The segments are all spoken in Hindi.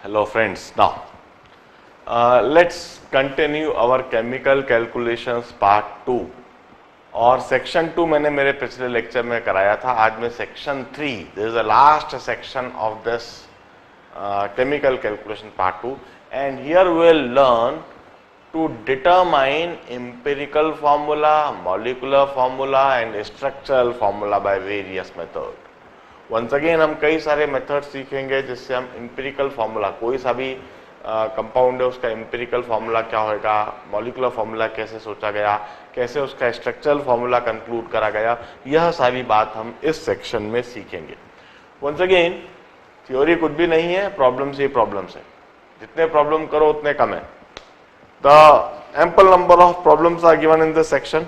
Hello friends, now let's continue our chemical calculations part 2 और सेक्शन 2 मैंने मेरे पिछले लेक्चर में कराया था। आज मैं section 3, this is the last section of this chemical calculation part 2 and here we will learn to determine empirical formula, molecular formula and structural formula by various methods. Once again हम कई सारे मेथड सीखेंगे जिससे हम इंपेरिकल फार्मूला, कोई सा भी कंपाउंड है उसका इंपेरिकल फार्मूला क्या होगा, मॉलिक्यूलर फार्मूला कैसे सोचा गया, कैसे उसका स्ट्रक्चरल फार्मूला कंक्लूड करा गया, यह सारी बात हम इस सेक्शन में सीखेंगे। वंस अगेन थ्योरी कुछ भी नहीं है, प्रॉब्लम्स ही प्रॉब्लम्स है, जितने प्रॉब्लम करो उतने कम है। The ample number of problems are given in this section.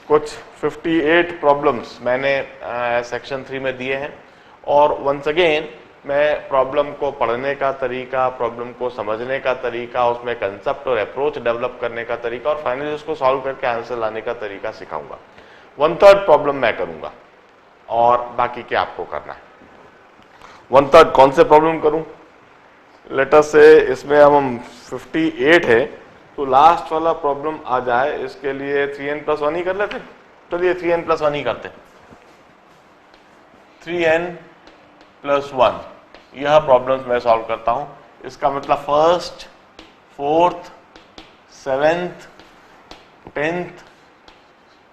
कुछ 58 प्रॉब्लम्स मैंने सेक्शन 3 में दिए हैं और वंस अगेन मैं प्रॉब्लम को पढ़ने का तरीका, प्रॉब्लम को समझने का तरीका, उसमें कंसेप्ट और अप्रोच डेवलप करने का तरीका और फाइनली उसको सॉल्व करके आंसर लाने का तरीका सिखाऊंगा। 1/3 प्रॉब्लम मैं करूंगा और बाकी क्या आपको करना है। 1/3 कौन से प्रॉब्लम करूं? लेटर से इसमें अब हम 58 है तो लास्ट वाला प्रॉब्लम आ जाए, इसके लिए 3n+1 ही कर लेते। चलिए 3n+1 ही करते। 3n+1 यह प्रॉब्लम्स मैं सॉल्व करता हूं। इसका मतलब फर्स्ट, फोर्थ, 7th, 10th,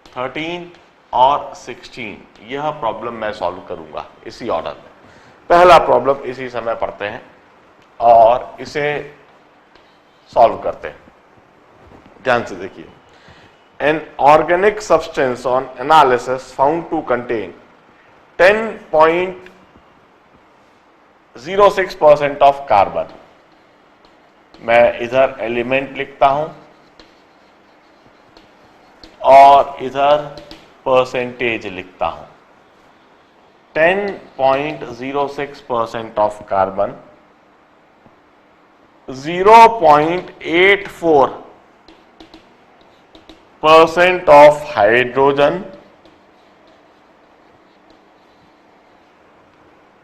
13 और 16 यह प्रॉब्लम मैं सॉल्व करूंगा इसी ऑर्डर में। पहला प्रॉब्लम इसी समय पढ़ते हैं और इसे सॉल्व करते हैं। ध्यान से देखिए। An organic substance on analysis found to contain 10.06% of carbon. मैं इधर एलिमेंट लिखता हूं और इधर परसेंटेज लिखता हूं। 10.06% of carbon, 0.84% of hydrogen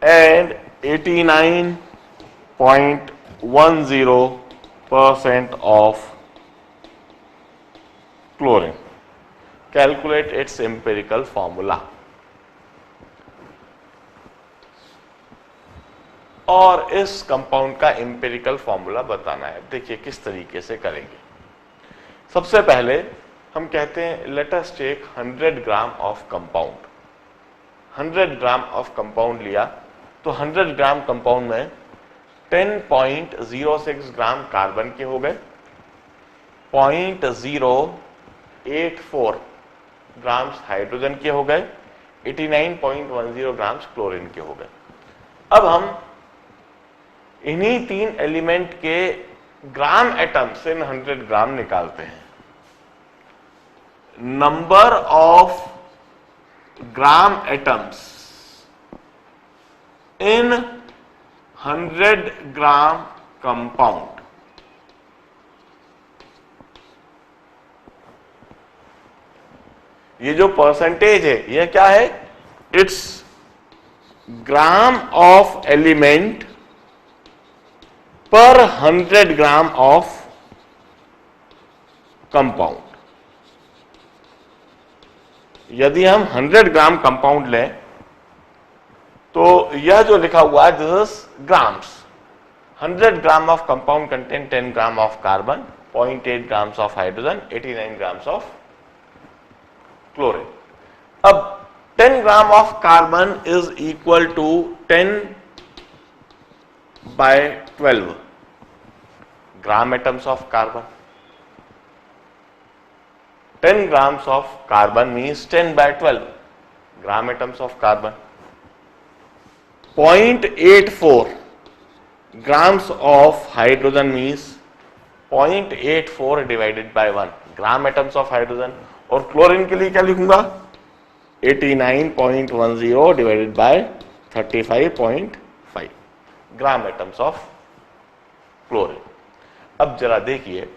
and 89.10% of chlorine. Calculate its empirical formula. और इस कंपाउंड का एम्पिरिकल फॉर्मूला बताना है। देखिए किस तरीके से करेंगे। सबसे पहले हम कहते हैं let us take 100 gram of compound. 100 gram of compound लिया तो 100 ग्राम कंपाउंड में 10.06 ग्राम कार्बन के हो गए, 0.084 ग्राम्स हाइड्रोजन के हो गए, 89.10 ग्राम्स क्लोरीन के हो गए। अब हम इन्हीं 3 एलिमेंट के ग्राम एटम्स इन 100 ग्राम निकालते हैं। Number of gram atoms in 100 gram compound. ये जो परसेंटेज है ये क्या है? इट्स ग्राम ऑफ एलिमेंट पर 100 ग्राम ऑफ कंपाउंड। यदि हम 100 ग्राम कंपाउंड लें तो यह जो लिखा हुआ है this is grams. 100 gram of compound contain 10 gram of carbon, 0.8 grams of hydrogen, 89 grams of chlorine. अब 10 gram of carbon is equal to 10/12 gram atoms of carbon. 10 grams of carbon means 10/12 gram atoms of carbon. 0.84 grams of hydrogen means 0.84 divided by 1 gram atoms of hydrogen. और क्लोरीन के लिए क्या लिखूंगा? 89.10 divided by 35.5 gram atoms of chlorine. अब जरा देखिए,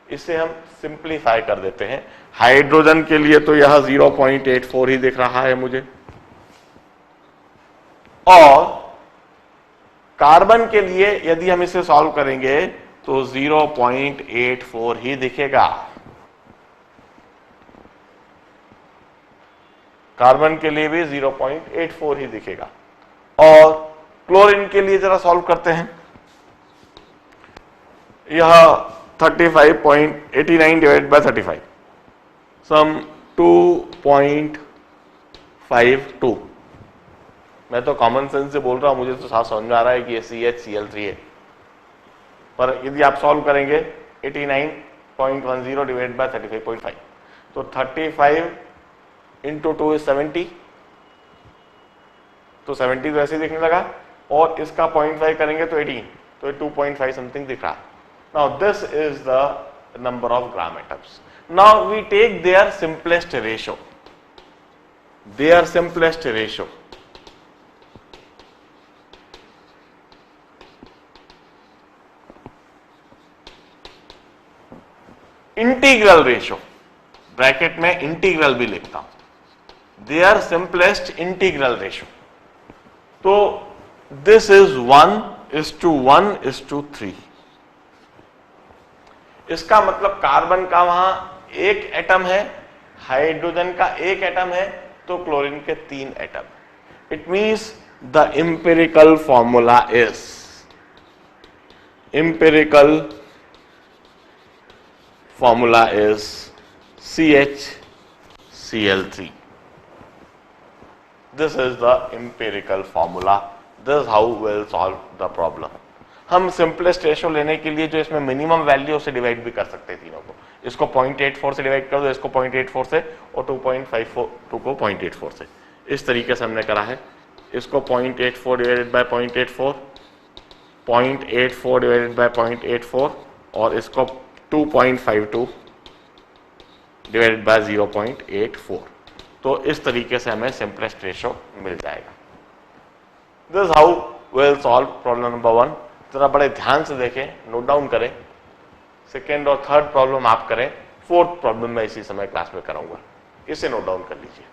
इसे हम सिंप्लीफाई कर देते हैं। हाइड्रोजन के लिए तो यह 0.84 ही दिख रहा है मुझे, और कार्बन के लिए यदि हम इसे सॉल्व करेंगे तो 0.84 ही दिखेगा। कार्बन के लिए भी 0.84 ही दिखेगा। और क्लोरीन के लिए जरा सॉल्व करते हैं। यह 35.89 डिवाइड बाय 35 सम 2.52। मैं तो कॉमन सेंस से बोल रहा हूं, मुझे तो साफ समझ में आ रहा है कि ये CHCl3 है, पर यदि आप सॉल्व करेंगे 89.10 डिवाइड बाय 35.5 तो 35 इंटू 2 इज 70, तो 70 तो ऐसे ही दिखने लगा, और इसका 0.5 करेंगे तो 18, तो ये 2.5 समथिंग दिख रहा है। Now this is the number of gram atoms. Now we take their simplest ratio, integral ratio, bracket में इंटीग्रल भी लिखता हूं, देयर सिंपलेस्ट इंटीग्रल रेशियो। तो दिस इज 1:1:3। इसका मतलब कार्बन का वहां एक एटम है, हाइड्रोजन का एक एटम है, तो क्लोरीन के 3 atom. It means the empirical formula is CHCl3। This is the empirical formula. This is how we'll solve the problem. हम सिंपलेस्ट रेशियो लेने के लिए जो इसमें मिनिमम वैल्यू उसे डिवाइड भी कर सकते हैं तीनों को। इसको 0.84 से डिवाइड कर दो, इसको 0.84 से, और 2.52 को 0.84 से। इस तरीके से हमने करा है। इसको 0.84 डिवाइडेड बाय 0.84, 0.84 डिवाइडेड बाय 0.84, और इसको 2.52 डिवाइडेड बाय 0.84। तो इस तरीके से हमें सिंपलेस्ट रेशियो मिल जाएगा। This how will solve problem number 1। जरा बड़े ध्यान से देखें, नोट डाउन करें। सेकेंड और थर्ड प्रॉब्लम आप करें, फोर्थ प्रॉब्लम मैं इसी समय क्लास में कराऊंगा, इसे नोट डाउन कर लीजिए।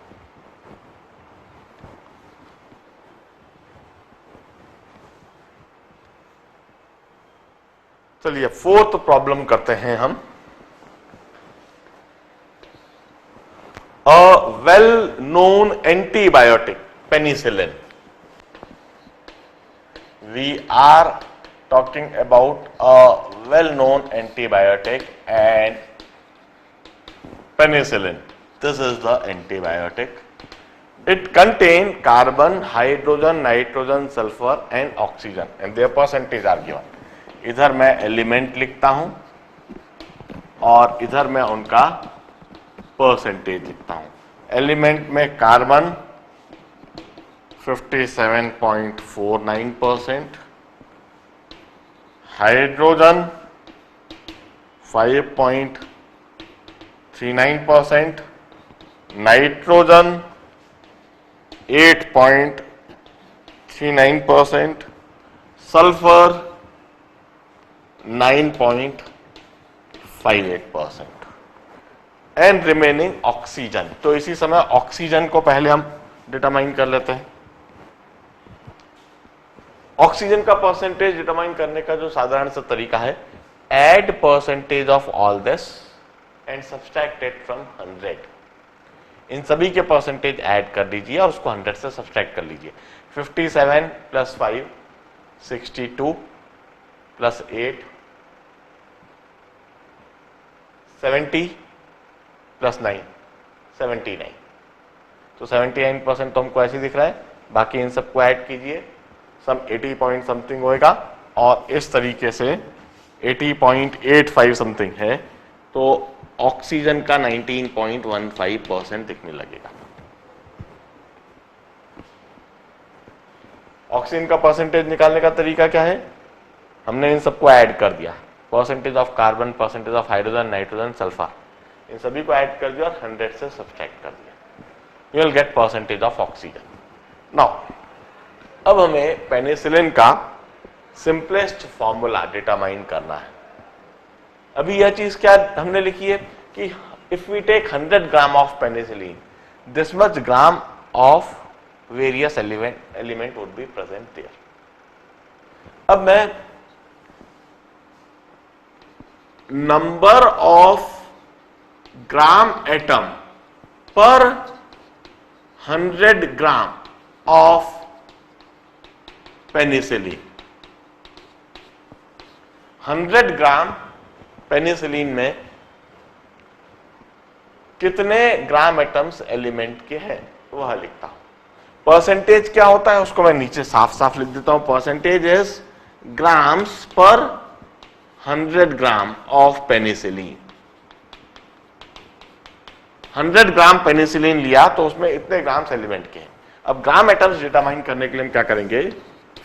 चलिए फोर्थ प्रॉब्लम करते हैं हम। A well-known antibiotic, penicillin. We are talking about a well-known antibiotic and penicillin. This is the antibiotic. It contains carbon, hydrogen, nitrogen, sulfur and oxygen and their percentage are given. इधर मैं एलिमेंट लिखता हूं और इधर मैं उनका परसेंटेज लिखता हूं। एलिमेंट में carbon 57.49%, hydrogen 5.39%, nitrogen 8.39%, sulphur 9.58% and remaining oxygen. तो इसी समय ऑक्सीजन को पहले हम डिटरमाइन कर लेते हैं। ऑक्सीजन का परसेंटेज डिटरमाइन करने का जो साधारण सा तरीका है, add percentage of all this and subtract it from 100। इन सभी के परसेंटेज ऐड कर दीजिए और उसको 100 से सब्सट्रैक्ट कर लीजिए। 57 + 5 62 + 8 70 + 9 79। तो 79% तो हमको ऐसे दिख रहा है। बाकी इन सबको ऐड कीजिए, सम 80 पॉइंट समथिंग होएगा, और इस तरीके से 80.85 समथिंग है। तो ऑक्सीजन का 19.15% दिखने लगेगा। ऑक्सीजन का परसेंटेज निकालने का तरीका क्या है? हमने इन सबको ऐड कर दिया, percentage of carbon, percentage of hydrogen, nitrogen, sulphur, इन सभी को ऐड कर दिया और 100 से सब्सट्रैक्ट कर दिया। You will get percentage of oxygen. Now अब हमें पेनिसिलिन का सिंपलेस्ट फॉर्मूला डिटरमाइन करना है। अभी यह चीज क्या हमने लिखी है कि if we take 100 gram of penicillin, this much gram of various element would be present there. अब मैं number of gram atom per 100 gram of penicillin, 100 gram penicillin में कितने ग्राम एटम्स एलिमेंट के हैं वह लिखता हूं। परसेंटेज क्या होता है उसको मैं नीचे साफ साफ लिख देता हूं। परसेंटेज इज ग्राम्स पर 100 gram of penicillin. 100 gram penicillin लिया तो उसमें इतने ग्राम्स एलिमेंट के हैं। अब ग्राम एटम्स डिटरमाइन करने के लिए हम क्या करेंगे,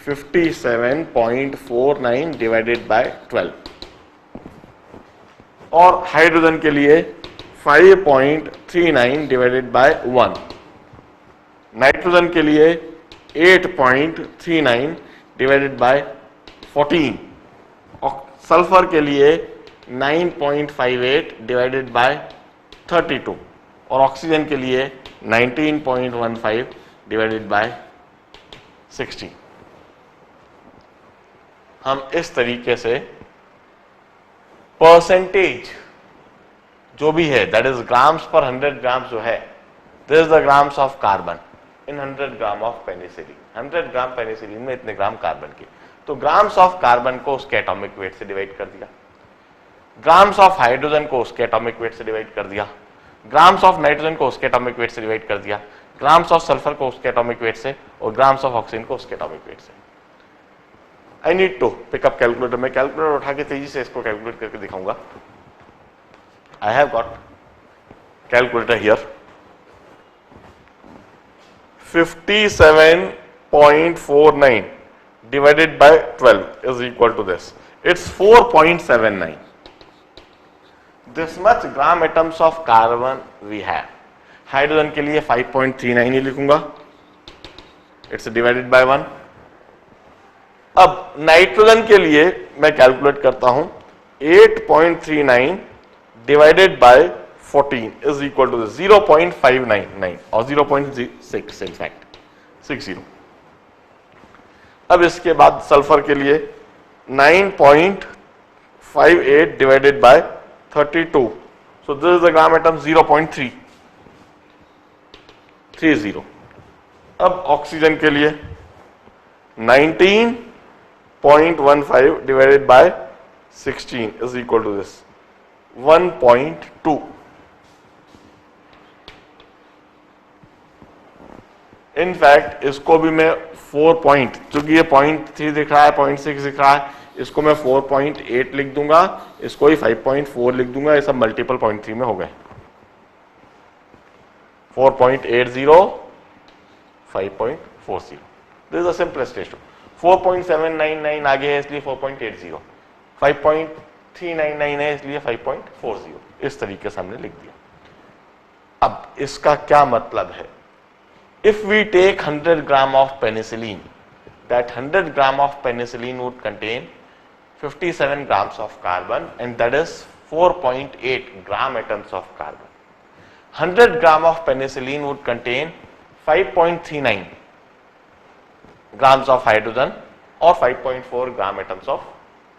57.49 डिवाइडेड बाय 12, और हाइड्रोजन के लिए 5.39 डिवाइडेड बाय 1, नाइट्रोजन के लिए 8.39 डिवाइडेड बाय 14, और सल्फर के लिए 9.58 डिवाइडेड बाय 32, और ऑक्सीजन के लिए 19.15 डिवाइडेड बाय 60। हम इस तरीके से परसेंटेज जो भी है, दैट इज ग्राम्स पर 100 ग्राम्स जो है, this is the grams of carbon in 100 gram of penicillin. 100 gram penicillin में इतने ग्राम कार्बन के, तो ग्राम्स ऑफ कार्बन को उसके एटॉमिक वेट से डिवाइड कर दिया, ग्राम्स ऑफ हाइड्रोजन को उसके एटॉमिक वेट से डिवाइड कर दिया, ग्राम्स ऑफ नाइट्रोजन को उसके एटॉमिक वेट से डिवाइड कर दिया, ग्राम्स ऑफ सल्फर को उसके एटॉमिक वेट से, और ग्राम्स ऑफ ऑक्सीजन को उसके एटॉमिक वेट से। I need to pick up calculator. मैं कैलकुलेटर उठा के तेजी से इसको कैलकुलेट करके दिखाऊंगा। I have got calculator here. 57.49 divided by 12 is equal to this. It's 4.79. This much gram atoms of carbon we have. Hydrogen के लिए 5.39 ही लिखूंगा, इट्स डिवाइडेड बाय 1। अब नाइट्रोजन के लिए मैं कैलकुलेट करता हूं, 8.39 divided by 14 is equal to 0.599 और 0.6 इनफैक्ट 60। अब इसके बाद सल्फर के लिए 9.58 divided by 32, so this is the gram atom 0.330। अब ऑक्सीजन के लिए 19.15 divided by 16 is equal to this 1.2। In fact इसको भी मैं 4 पॉइंट, चूंकि ये 0.3 दिख रहा है, 0.6 दिख रहा है, इसको मैं 4.8 लिख दूंगा, इसको ही 5.4 लिख दूंगा। ये सब मल्टीपल 0.3 में हो गए। 4.80, 5.40, this is the simplest ratio. 4.799 आगे है इसलिए 4.80, 5.399 है इसलिए 5.40। इस तरीके से हमने लिख दिया। अब इसका क्या मतलब है? If we take 100 gram of penicillin, that 100 gram of penicillin would contain 57 grams of carbon, and that is 4.8 gram atoms of carbon. 100 gram of penicillin would contain 5.39 grams of hydrogen or 5.4 gram atoms of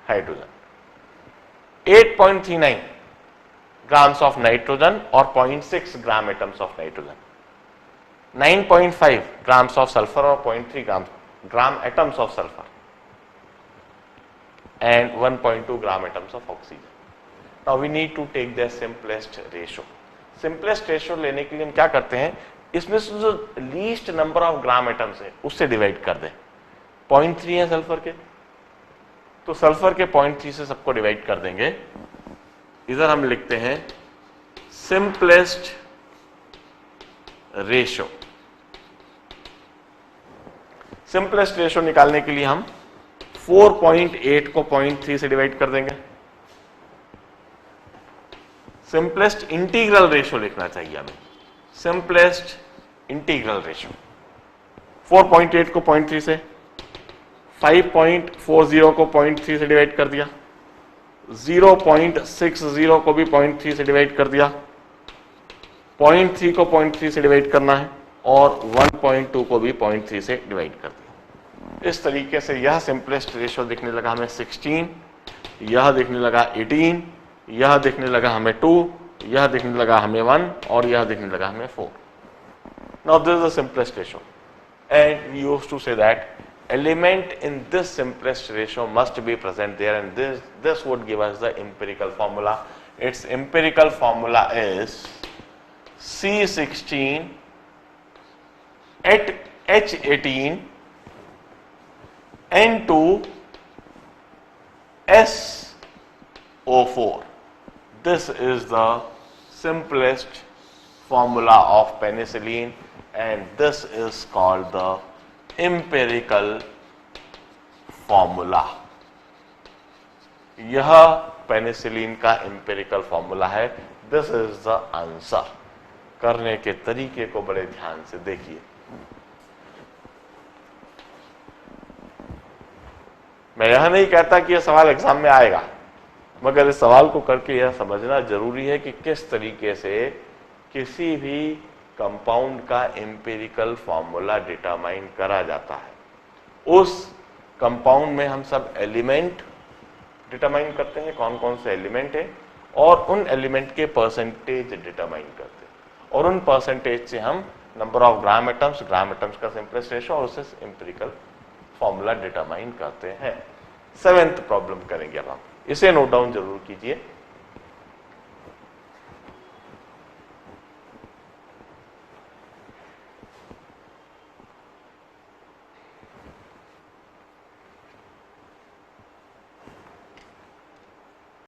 hydrogen. 8.39 grams of nitrogen or 0.6 gram atoms of nitrogen. 9.5 grams of sulfur or 0.3 gram atoms of sulfur, and 1.2 gram atoms of oxygen. Now we need to take the simplest ratio. Simplest ratio लेने के लिए हम क्या करते हैं, इसमें से जो least number of gram atoms है उससे डिवाइड कर दें। 0.3 है सल्फर के, तो सल्फर के 0.3 से सबको डिवाइड कर देंगे। इधर हम लिखते हैं सिंपलेस्ट रेशियो। सिंपलेस्ट रेशियो निकालने के लिए हम 4.8 को 0.3 से डिवाइड कर देंगे। सिंपलेस्ट इंटीग्रल रेशियो लिखना चाहिए हमें, सिंपलेस्ट इंटीग्रल रेशियो। 4.8 को 0.3 से, 5.40 को 0.3 से डिवाइड कर दिया, 0.60 को भी 0.3 से डिवाइड कर दिया, 0.3 को 0.3 से डिवाइड करना है, और 1.2 को भी 0.3 से डिवाइड कर दिया। इस तरीके से यह सिंपलेस्ट रेशियो दिखने लगा हमें 16, यह दिखने लगा 18, यह दिखने लगा हमें 2, यह दिखने लगा हमें 1 और यह दिखने लगा हमें 4. Now this is the simplest ratio, and we used to say that element in this simplest ratio must be present there, and this would give us the empirical formula. Its empirical formula is C16 at H18 N2 SO4. This is the simplest formula of penicillin, and this is called the empirical formula. यह पेनिसिलिन का एम्पेरिकल फॉर्मूला है. This is the answer. करने के तरीके को बड़े ध्यान से देखिए. मैं यह नहीं कहता कि यह सवाल एग्जाम में आएगा, मगर इस सवाल को करके यह समझना जरूरी है कि किस तरीके से किसी भी कंपाउंड का एम्पिरिकल फॉर्मूला डिटरमाइन करा जाता है. उस कंपाउंड में हम सब एलिमेंट डिटरमाइन करते हैं, कौन कौन से एलिमेंट है, और उन एलिमेंट के परसेंटेज डिटरमाइन करते हैं, और उन परसेंटेज से हम नंबर ऑफ ग्राम एटम्स का सिंपलेस्ट रेशियो और उससे एम्पिरिकल फॉर्मूला डिटरमाइन करते हैं. 7th प्रॉब्लम करेंगे अब हम. इसे नोट डाउन जरूर कीजिए.